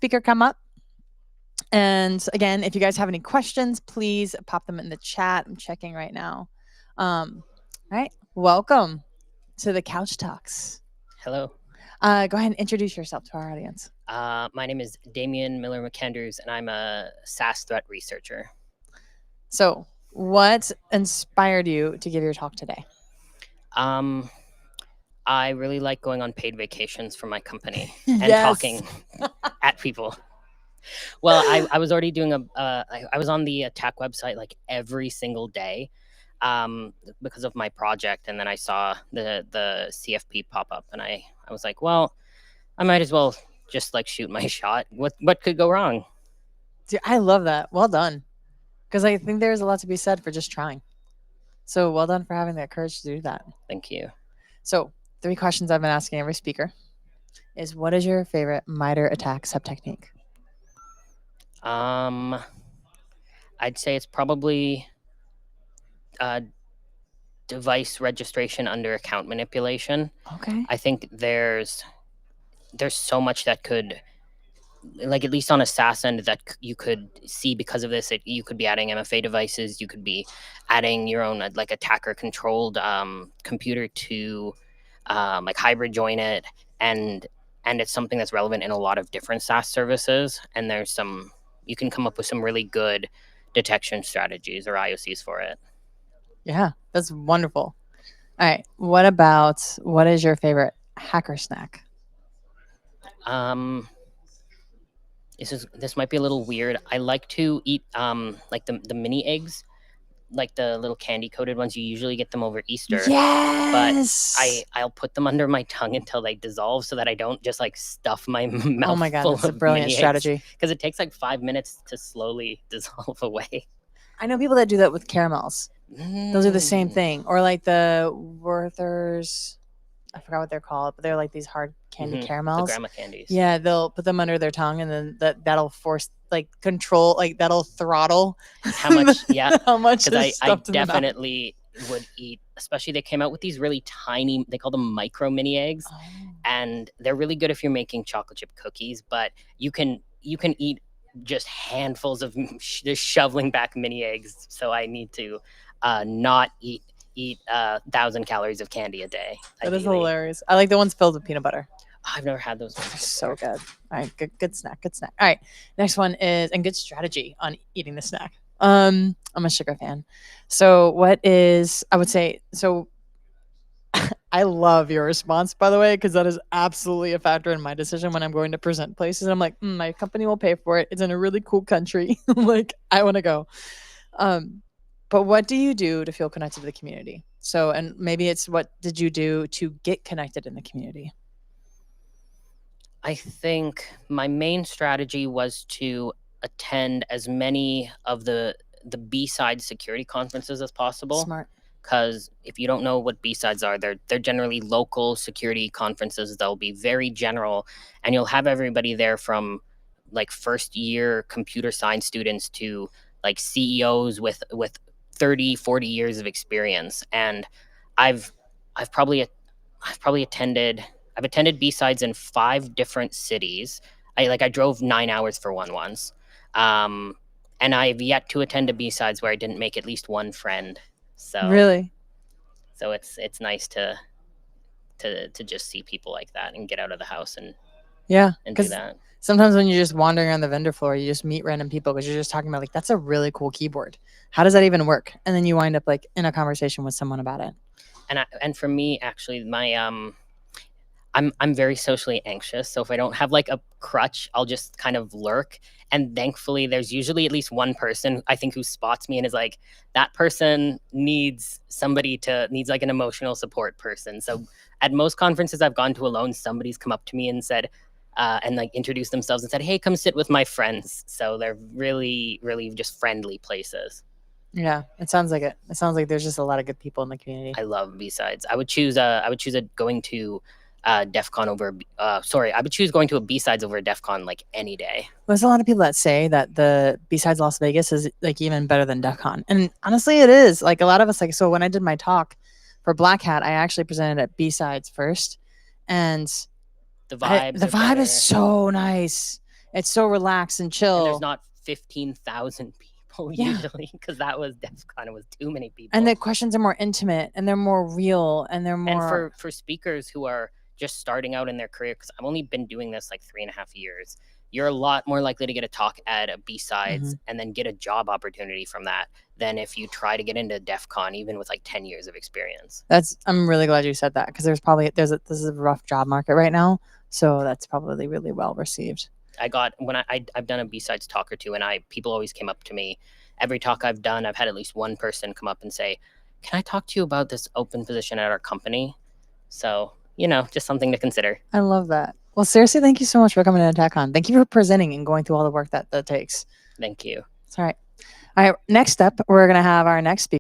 speaker come up. And again, if you guys have any questions, please pop them in the chat. I'm checking right now. All right. Welcome to the Couch Talks. Hello. Go ahead and introduce yourself to our audience. My name is Damien Miller-McAndrews, and I'm a SaaS threat researcher. So, what inspired you to give your talk today? I really like going on paid vacations for my company and talking at people. Well, I was already doing I was on the ATT&CK website like every single day because of my project, and then I saw the CFP pop up, and I was like, well, I might as well just like shoot my shot. What could go wrong? Dude, I love that. Well done. Because I think there's a lot to be said for just trying. So well done for having that courage to do that. Thank you. So 3 questions I've been asking every speaker is, what is your favorite MITRE ATT&CK sub-technique? I'd say it's probably device registration under account manipulation. Okay. I think there's so much that could, like, at least on a SaaS end, that you could see because of this. You could be adding MFA devices. You could be adding your own like attacker controlled computer to like hybrid join it, and it's something that's relevant in a lot of different SaaS services. And you can come up with some really good detection strategies or IOCs for it. Yeah, that's wonderful. All right. What is your favorite hacker snack? This might be a little weird. I like to eat like the mini eggs, like the little candy coated ones. You usually get them over Easter. Yes. But I'll put them under my tongue until they dissolve, so that I don't just like stuff my mouth. Oh my God, full that's a of brilliant mini strategy. Because it takes like 5 minutes to slowly dissolve away. I know people that do that with caramels. Those are the same thing. Or like the Werther's, I forgot what they're called, but they're like these hard candy caramels. The grandma candies. Yeah, they'll put them under their tongue, and then that'll force control, that'll throttle how much. Yeah, how much. Because I definitely would eat. Especially they came out with these really tiny. They call them micro mini eggs, and they're really good if you're making chocolate chip cookies. But you can eat just handfuls of just shoveling back mini eggs. So I need to not eat 1,000 calories of candy a day. That is hilarious. I like the ones filled with peanut butter. I've never had those ones. They're so good. All right, good snack. All right, next one is, and good strategy on eating the snack. I'm a sugar fan. So I would say, I love your response, by the way, because that is absolutely a factor in my decision when I'm going to present places. I'm like, my company will pay for it. It's in a really cool country. Like, I want to go. But what do you do to feel connected to the community? So, and maybe it's, what did you do to get connected in the community? I think my main strategy was to attend as many of the B-side security conferences as possible. Smart. Because if you don't know what B-sides are, they're generally local security conferences. They'll be very general, and you'll have everybody there from like first year computer science students to like CEOs with 30, 40 years of experience. And I've probably attended B-sides in 5 different cities. I drove 9 hours for one once. And I've yet to attend a B-sides where I didn't make at least one friend. So really, so it's nice to just see people like that and get out of the house and do that. Sometimes when you're just wandering on the vendor floor, you just meet random people because you're just talking about like, that's a really cool keyboard. How does that even work? And then you wind up like in a conversation with someone about it. And for me, actually, my I'm very socially anxious. So if I don't have like a crutch, I'll just kind of lurk. And thankfully, there's usually at least one person, I think, who spots me and is like, that person needs like an emotional support person. So at most conferences I've gone to alone, somebody's come up to me and said, and like introduced themselves and said, hey, come sit with my friends. So they're really, really just friendly places. Yeah, it sounds like it. It sounds like there's just a lot of good people in the community. I love B-sides. I would choose going to DEF CON over I would choose going to a B-sides over a DEF CON like any day. There's a lot of people that say that the B-sides Las Vegas is like even better than DEF CON, and honestly it is. Like a lot of us, like, so when I did my talk for Black Hat, I actually presented at B-sides first, and the vibe is so nice. It's so relaxed and chill. And there's not 15,000 people Yeah. usually, because that was DEF CON. It was too many people. And the questions are more intimate and they're more real and they're more. And for speakers who are just starting out in their career, because I've only been doing this like 3.5 years, you're a lot more likely to get a talk at a B-Sides and then get a job opportunity from that than if you try to get into DEF CON even with like 10 years of experience. I'm really glad you said that, because this is a rough job market right now, so that's probably really well received. I've done a B-Sides talk or two, and people always came up to me. Every talk I've done, I've had at least one person come up and say, "Can I talk to you about this open position at our company?" So, just something to consider. I love that. Well, seriously, thank you so much for coming to ATT&CKcon. Thank you for presenting and going through all the work that takes. Thank you. It's all right. All right, next up, we're going to have our next speaker.